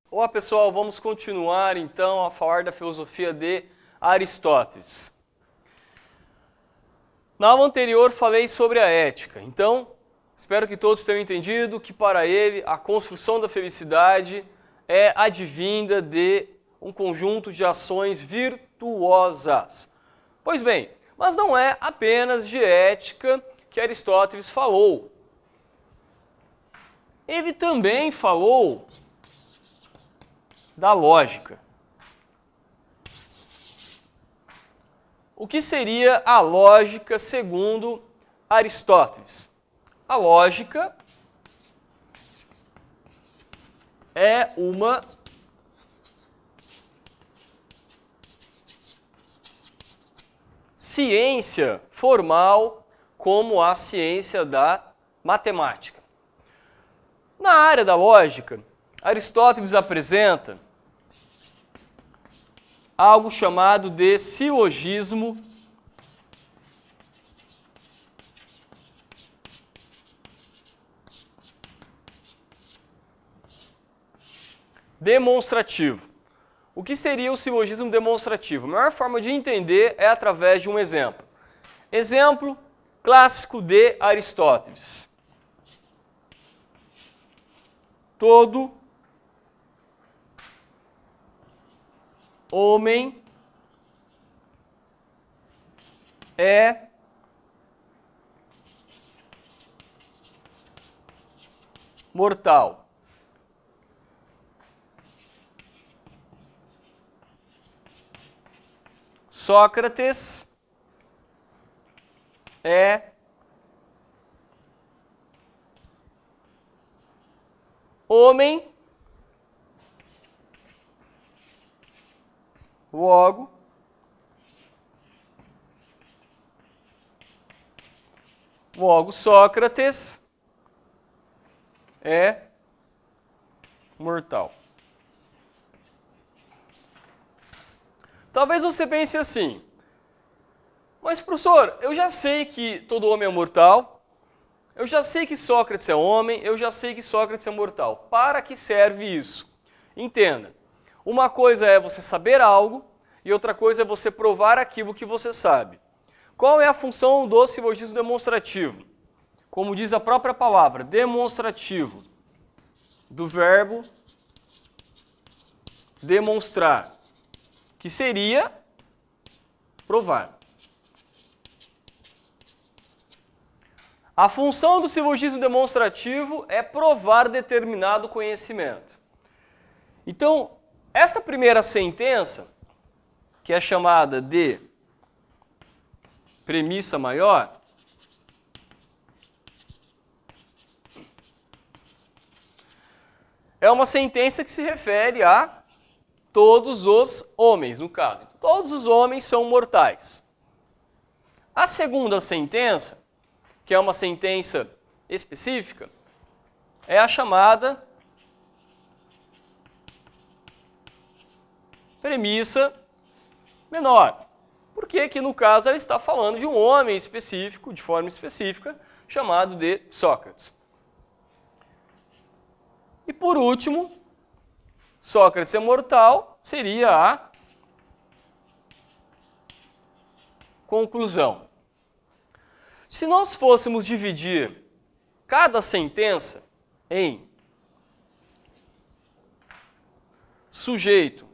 Olá pessoal, vamos continuar então a falar da filosofia de Aristóteles. Na aula anterior falei sobre a ética, então espero que todos tenham entendido que para ele a construção da felicidade é advinda de um conjunto de ações virtuosas. Pois bem, mas não é apenas de ética que Aristóteles falou. Ele também falou da lógica. O que seria a lógica segundo Aristóteles? A lógica é uma ciência formal como a ciência da matemática. Na área da lógica, Aristóteles apresenta algo chamado de silogismo demonstrativo. O que seria o silogismo demonstrativo? A melhor forma de entender é através de um exemplo. Exemplo clássico de Aristóteles. Todo homem é mortal. Sócrates é homem, logo Sócrates é mortal. Talvez você pense assim, mas professor, eu já sei que todo homem é mortal, eu já sei que Sócrates é homem, eu já sei que Sócrates é mortal. Para que serve isso? Entenda, uma coisa é você saber algo e outra coisa é você provar aquilo que você sabe. Qual é a função do silogismo demonstrativo? Como diz a própria palavra, demonstrativo, do verbo demonstrar, que seria provar. A função do silogismo demonstrativo é provar determinado conhecimento. Então, esta primeira sentença, que é chamada de premissa maior, é uma sentença que se refere a todos os homens, no caso. Todos os homens são mortais. A segunda sentença, que é uma sentença específica, é a chamada premissa menor. Porque que no caso ela está falando de um homem específico, de forma específica, chamado de Sócrates. E por último, Sócrates é mortal seria a conclusão. Se nós fôssemos dividir cada sentença em sujeito,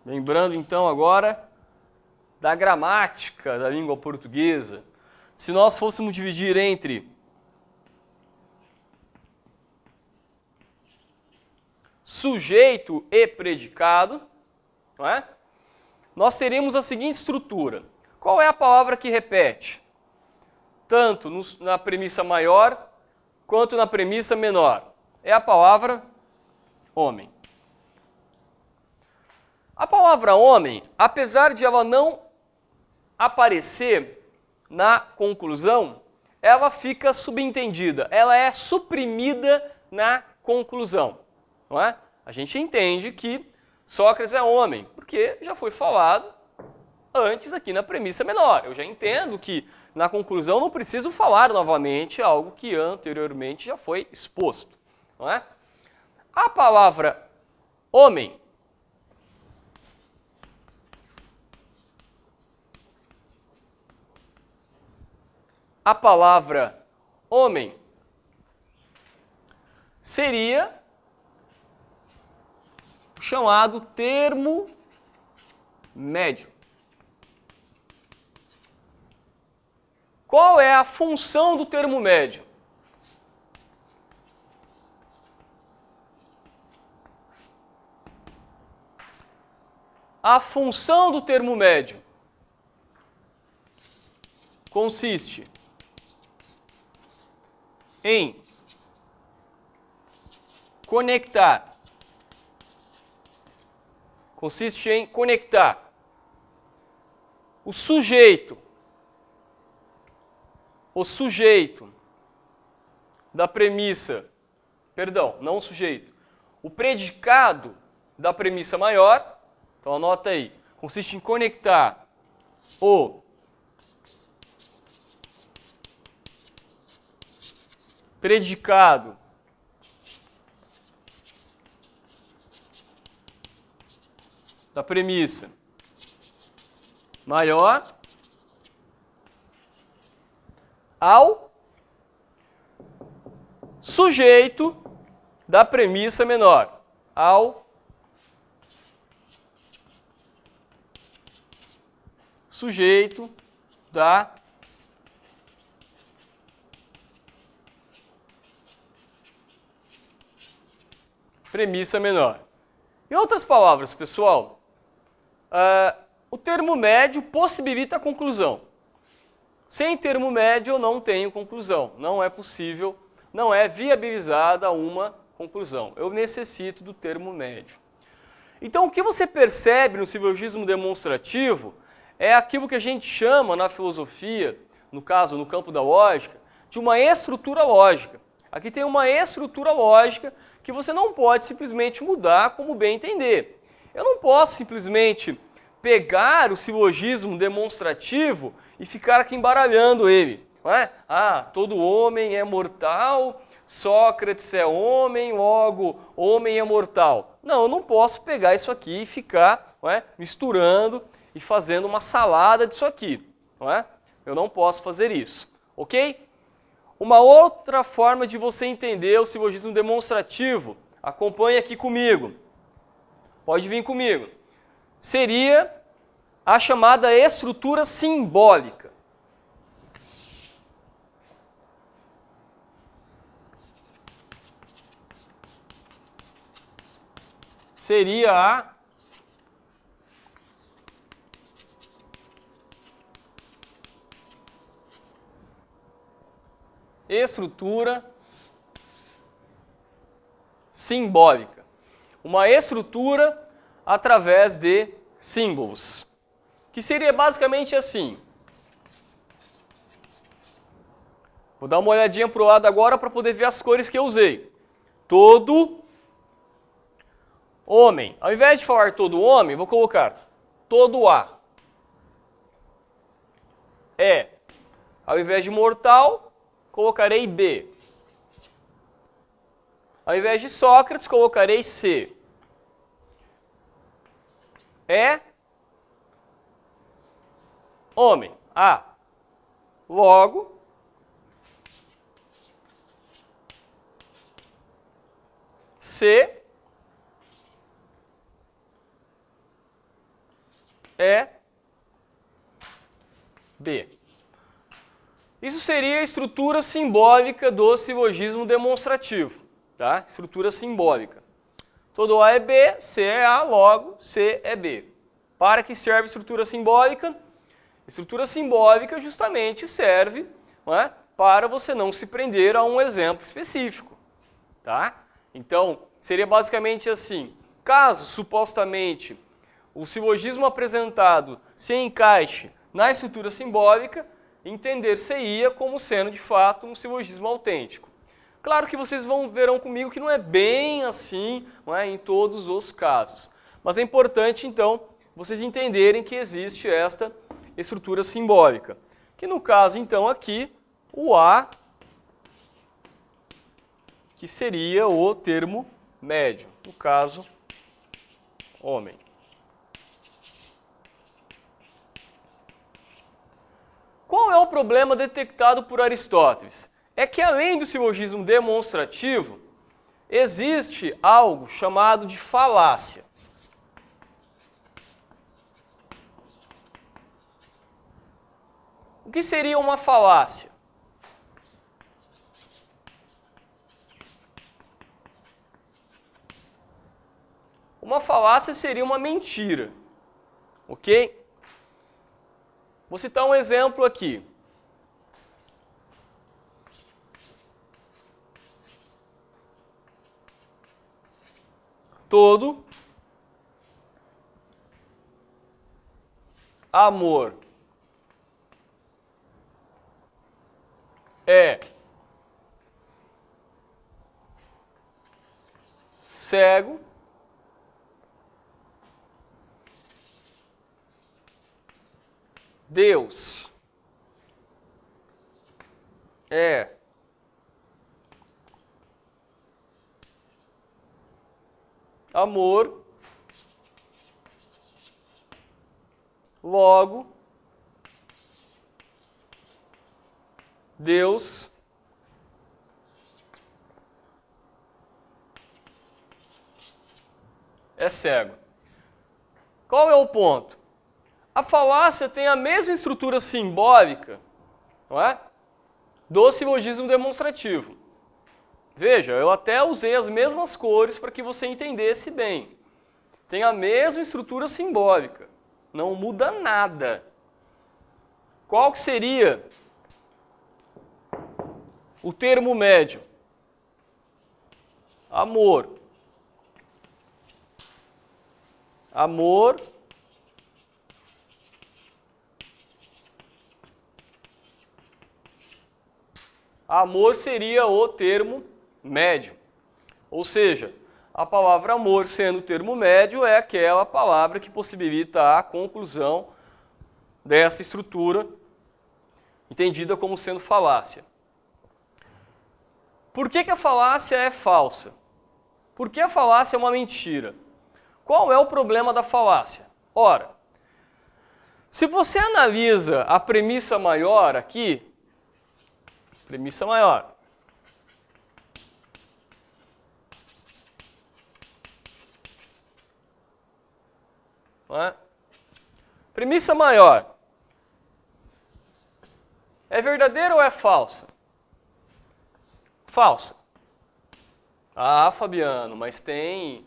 lembrando então agora da gramática da língua portuguesa, se nós fôssemos dividir entre sujeito e predicado, não é? Nós teríamos a seguinte estrutura. Qual é a palavra que repete? Tanto na premissa maior quanto na premissa menor. É a palavra homem. A palavra homem, apesar de ela não aparecer na conclusão, ela fica subentendida, ela é suprimida na conclusão. Não é? A gente entende que Sócrates é homem, porque porque já foi falado antes aqui na premissa menor. Eu já entendo que na conclusão não preciso falar novamente algo que anteriormente já foi exposto, não é? A palavra homem seria o chamado termo médio. Qual é a função do termo médio? A função do termo médio consiste em conectar. Consiste em conectar o sujeito da premissa, perdão, não o sujeito, o predicado da premissa maior, então anota aí, consiste em conectar o predicado da premissa maior ao sujeito da premissa menor, ao sujeito da premissa menor. Em outras palavras, pessoal, o termo médio possibilita a conclusão. Sem termo médio eu não tenho conclusão. Não é possível, não é viabilizada uma conclusão. Eu necessito do termo médio. Então o que você percebe no silogismo demonstrativo é aquilo que a gente chama na filosofia, no caso, no campo da lógica, de uma estrutura lógica. Aqui tem uma estrutura lógica que você não pode simplesmente mudar como bem entender. Eu não posso simplesmente pegar o silogismo demonstrativo e ficar aqui embaralhando ele. Não é? Todo homem é mortal, Sócrates é homem, logo homem é mortal. Não, eu não posso pegar isso aqui e ficar misturando e fazendo uma salada disso aqui. Não é? Eu não posso fazer isso. Ok? Uma outra forma de você entender o silogismo demonstrativo, acompanhe aqui comigo, pode vir comigo, seria a chamada estrutura simbólica. Seria a estrutura simbólica. Uma estrutura através de símbolos. Que seria basicamente assim. Vou dar uma olhadinha para o lado agora para poder ver as cores que eu usei. Todo homem. Ao invés de falar todo homem, vou colocar todo A. É. Ao invés de mortal, colocarei B. Ao invés de Sócrates, colocarei C. É homem. A. Logo, C é B. Isso seria a estrutura simbólica do silogismo demonstrativo. Tá? Estrutura simbólica. Todo A é B, C é A, logo C é B. Para que serve a estrutura simbólica? Estrutura simbólica justamente serve para você não se prender a um exemplo específico. Tá? Então, seria basicamente assim, caso supostamente o silogismo apresentado se encaixe na estrutura simbólica, entender-se-ia como sendo de fato um silogismo autêntico. Claro que vocês verão comigo que não é bem assim em todos os casos. Mas é importante, então, vocês entenderem que existe esta estrutura simbólica. Que no caso, então, aqui, o A, que seria o termo médio, no caso, homem. Qual é o problema detectado por Aristóteles? É que além do silogismo demonstrativo, existe algo chamado de falácia. O que seria uma falácia? Uma falácia seria uma mentira, ok? Vou citar um exemplo aqui. Todo amor é cego, Deus é amor, logo Deus é cego. Qual é o ponto? A falácia tem a mesma estrutura simbólica, não é? Do silogismo demonstrativo. Veja, eu até usei as mesmas cores para que você entendesse bem. Tem a mesma estrutura simbólica. Não muda nada. Qual que seria o termo médio? Amor. Amor Amor seria o termo médio. Ou seja, a palavra amor sendo o termo médio é aquela palavra que possibilita a conclusão dessa estrutura entendida como sendo falácia. Por que a falácia é falsa? Por que a falácia é uma mentira? Qual é o problema da falácia? Ora, se você analisa a premissa maior aqui, premissa maior, não é? Premissa maior, é verdadeira ou é falsa? Falsa. Ah, Fabiano, mas tem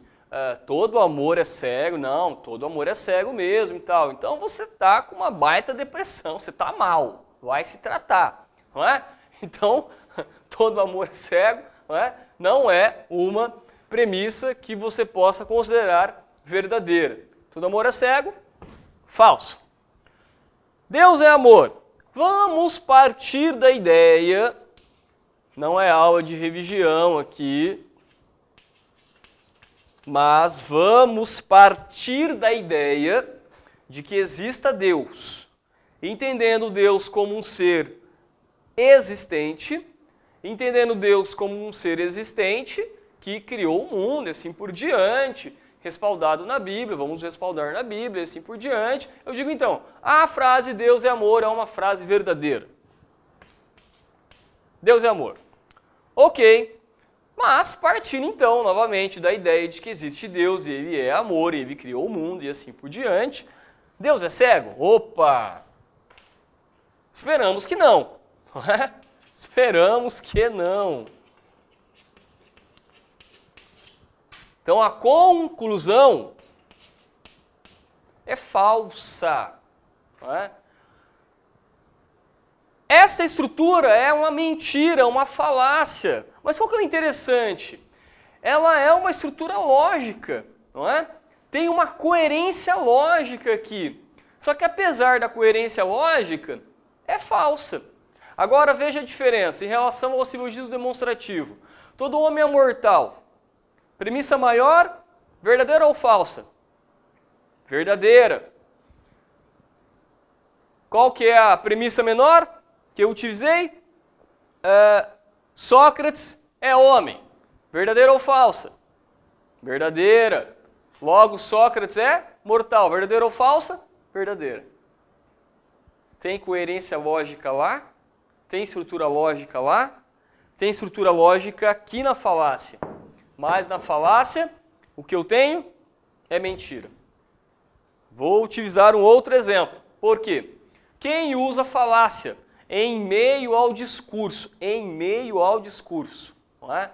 todo amor é cego. Não, todo amor é cego mesmo e tal. Então você está com uma baita depressão, você está mal, vai se tratar, não é? Então, todo amor é cego, não é uma premissa que você possa considerar verdadeira. Todo amor é cego, falso. Deus é amor. Vamos partir da ideia, não é aula de religião aqui, mas vamos partir da ideia de que exista Deus, entendendo Deus como um ser existente, entendendo Deus como um ser existente que criou o mundo e assim por diante, respaldado na Bíblia, vamos respaldar na Bíblia e assim por diante. Eu digo então, a frase Deus é amor é uma frase verdadeira. Deus é amor. Ok, mas partindo então novamente da ideia de que existe Deus e Ele é amor e Ele criou o mundo e assim por diante, Deus é cego? Opa! Esperamos que não. Esperamos que não. Então a conclusão é falsa. Não é? Essa estrutura é uma mentira, uma falácia. Mas qual que é o interessante? Ela é uma estrutura lógica, não é? Tem uma coerência lógica aqui. Só que apesar da coerência lógica, é falsa. Agora veja a diferença em relação ao silogismo demonstrativo. Todo homem é mortal. Premissa maior, verdadeira ou falsa? verdadeira. Qual que é a premissa menor que eu utilizei? Sócrates é homem. Verdadeira ou falsa? Verdadeira. Logo, Sócrates é mortal. Verdadeira ou falsa? Verdadeira. Tem coerência lógica lá? Tem estrutura lógica lá? Tem estrutura lógica aqui na falácia. Mas na falácia, o que eu tenho é mentira. Vou utilizar um outro exemplo. Por quê? Quem usa falácia em meio ao discurso? Não é?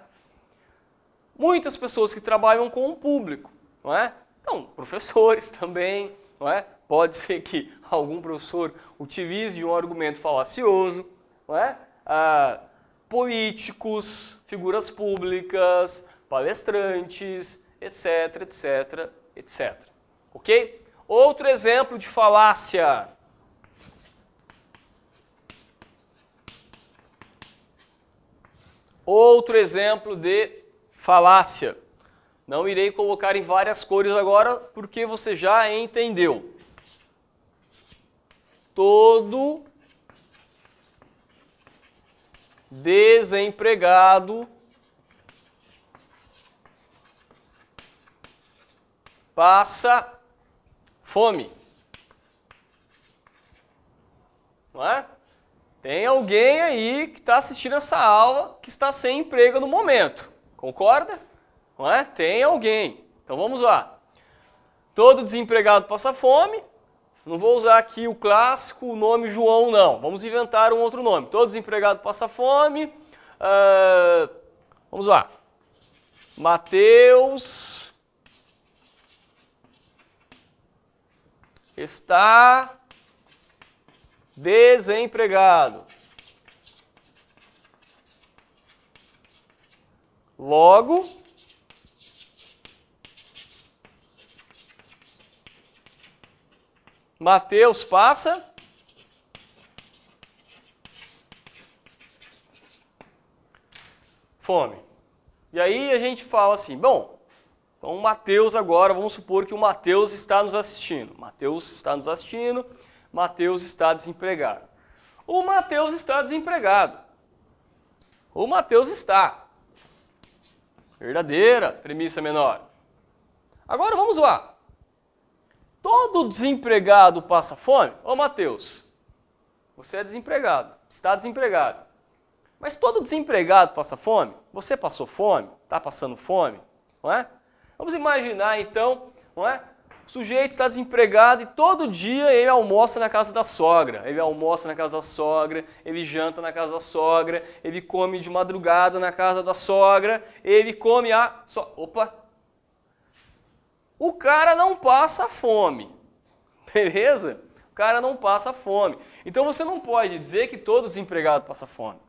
Muitas pessoas que trabalham com o público, não é? Então, professores também, não é? Pode ser que algum professor utilize um argumento falacioso, não é? Políticos, figuras públicas, palestrantes, etc, etc, etc. Ok? Outro exemplo de falácia. Outro exemplo de falácia. Não irei colocar em várias cores agora, porque você já entendeu. Todo desempregado passa fome. Não é? Tem alguém aí que está assistindo essa aula que está sem emprego no momento. Concorda? Não é? Tem alguém. Então vamos lá. Todo desempregado passa fome. Não vou usar aqui o clássico, o nome João, não. Vamos inventar um outro nome. Todo desempregado passa fome. Vamos lá. Mateus está desempregado. Logo, Mateus passa fome. E aí a gente fala assim, bom, então o Mateus agora, vamos supor que o Mateus está nos assistindo. Mateus está nos assistindo, Mateus está desempregado. O Mateus está desempregado. O Mateus está. Verdadeira, premissa menor. Agora vamos lá. Todo desempregado passa fome? Ô Mateus, você é desempregado, está desempregado. Mas todo desempregado passa fome? Você passou fome? Está passando fome? Não é? Vamos imaginar então, não é? O sujeito está desempregado e todo dia ele almoça na casa da sogra. Ele almoça na casa da sogra, ele janta na casa da sogra, ele come de madrugada na casa da sogra, ele come Opa! O cara não passa fome, beleza? O cara não passa fome. Então você não pode dizer que todo desempregado passa fome.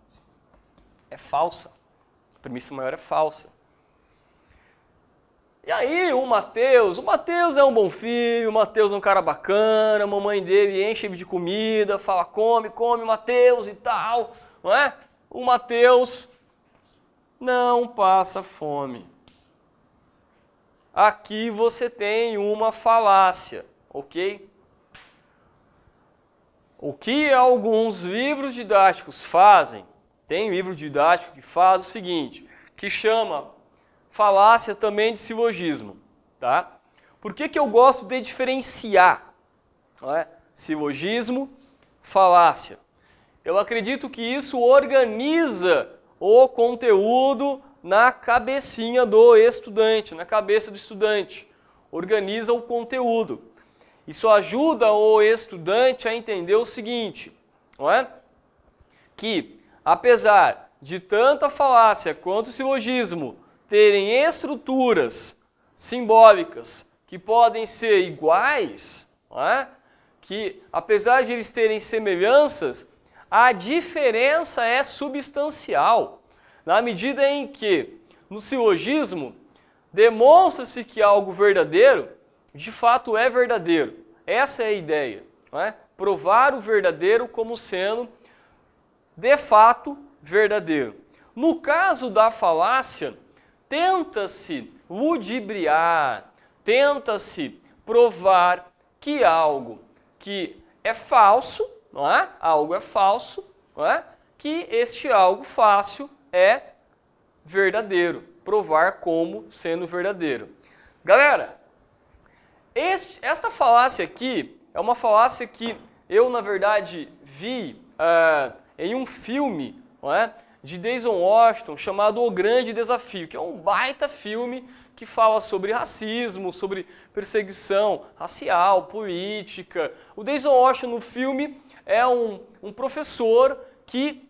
É falsa. A premissa maior é falsa. E aí o Mateus é um bom filho, o Mateus é um cara bacana, a mamãe dele enche ele de comida, fala come, Mateus e tal, não é? O Mateus não passa fome. Aqui você tem uma falácia, ok? O que alguns livros didáticos fazem, tem livro didático que faz o seguinte, que chama falácia também de silogismo, tá? Por que eu gosto de diferenciar, não é? Silogismo, falácia? Eu acredito que isso organiza o conteúdo na cabecinha do estudante, na cabeça do estudante. Organiza o conteúdo. Isso ajuda o estudante a entender o seguinte, não é? Que, apesar de tanto a falácia quanto o silogismo terem estruturas simbólicas que podem ser iguais, não é? Que, apesar de eles terem semelhanças, a diferença é substancial. Na medida em que, no silogismo, demonstra-se que algo verdadeiro, de fato é verdadeiro. Essa é a ideia, não é? Provar o verdadeiro como sendo, de fato, verdadeiro. No caso da falácia, tenta-se ludibriar, tenta-se provar que algo que é falso, não é? Algo é falso, não é? Que este algo fácil é verdadeiro. Provar como sendo verdadeiro. Galera, esta falácia aqui é uma falácia que eu, na verdade, vi em um filme, não é? De Denzel Washington chamado O Grande Desafio, que é um baita filme que fala sobre racismo, sobre perseguição racial, política. O Denzel Washington no filme é um professor que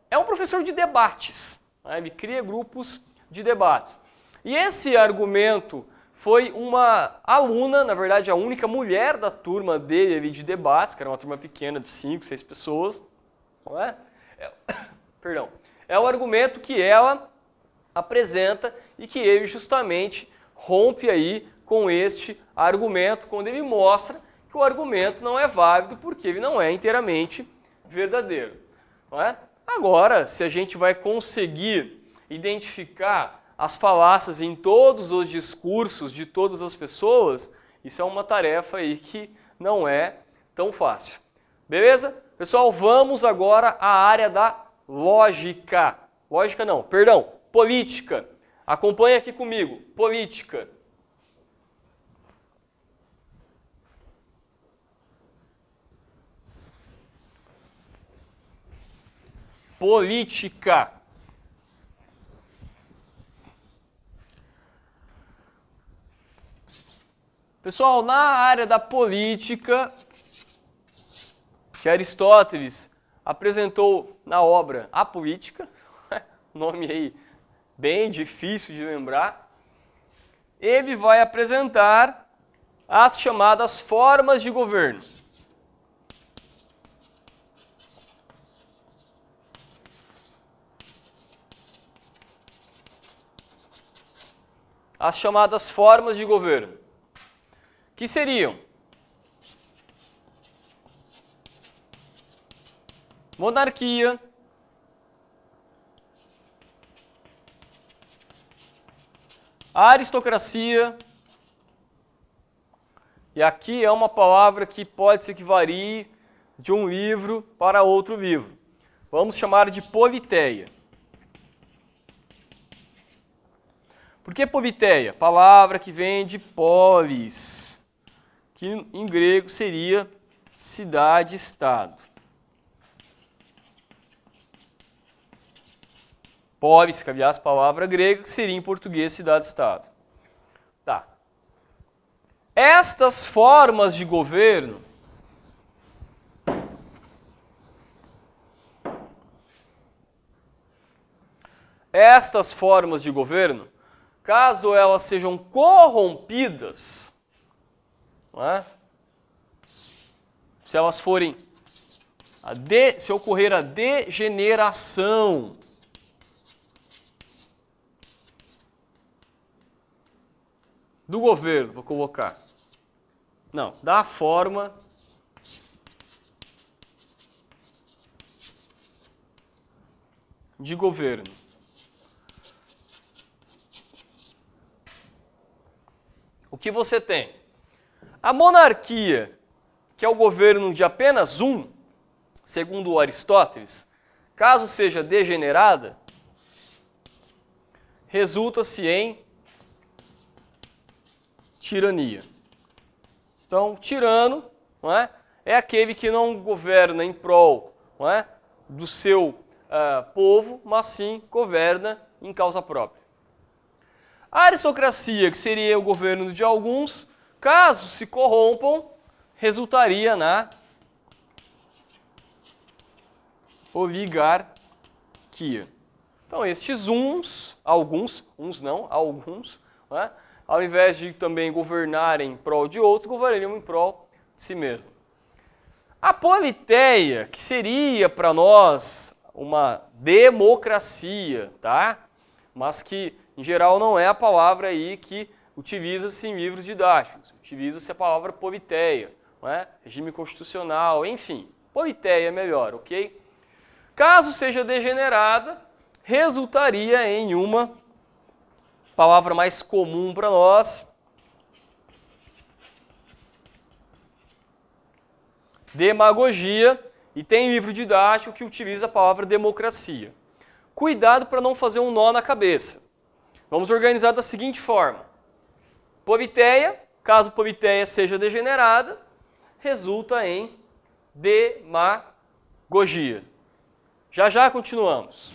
é um professor de debates, né? Ele cria grupos de debates. E esse argumento foi uma aluna, na verdade a única mulher da turma dele ali de debates, que era uma turma pequena de 5, 6 pessoas, não é? Perdão. É o argumento que ela apresenta e que ele justamente rompe aí com este argumento, quando ele mostra que o argumento não é válido porque ele não é inteiramente verdadeiro. Não é? Agora, se a gente vai conseguir identificar as falácias em todos os discursos de todas as pessoas, isso é uma tarefa aí que não é tão fácil. Beleza? Pessoal, vamos agora à área da lógica. Lógica não, perdão, política. Acompanha aqui comigo, política. Política. Pessoal, na área da política, que Aristóteles apresentou na obra A Política, nome aí bem difícil de lembrar, ele vai apresentar as chamadas formas de governo. As chamadas formas de governo, que seriam monarquia, aristocracia, e aqui é uma palavra que pode ser que varie de um livro para outro livro. Vamos chamar de politeia. Por que politeia? Palavra que vem de polis, que em grego seria cidade-estado. Polis, que aliás, palavra grega, que seria em português cidade-estado. Tá. Estas formas de governo caso elas sejam corrompidas, não é? Se elas forem, se ocorrer a degeneração do governo, vou colocar, não, da forma de governo. O que você tem? A monarquia, que é o governo de apenas um, segundo Aristóteles, caso seja degenerada, resulta-se em tirania. Então, tirano, não é? É aquele que não governa em prol, não é? Do seu povo, mas sim governa em causa própria. A aristocracia, que seria o governo de alguns, caso se corrompam, resultaria na oligarquia. Então, estes alguns, não é? Ao invés de também governarem em prol de outros, governariam em prol de si mesmo. A politeia, que seria para nós uma democracia, tá? Mas que, em geral, não é a palavra aí que utiliza-se em livros didáticos. Utiliza-se a palavra politeia, não é? Regime constitucional, enfim. Politeia é melhor, ok? Caso seja degenerada, resultaria em uma palavra mais comum para nós, Demagogia, e tem livro didático que utiliza a palavra democracia. Cuidado para não fazer um nó na cabeça. Vamos organizar da seguinte forma. Politeia, caso politeia seja degenerada, resulta em demagogia. Já já continuamos.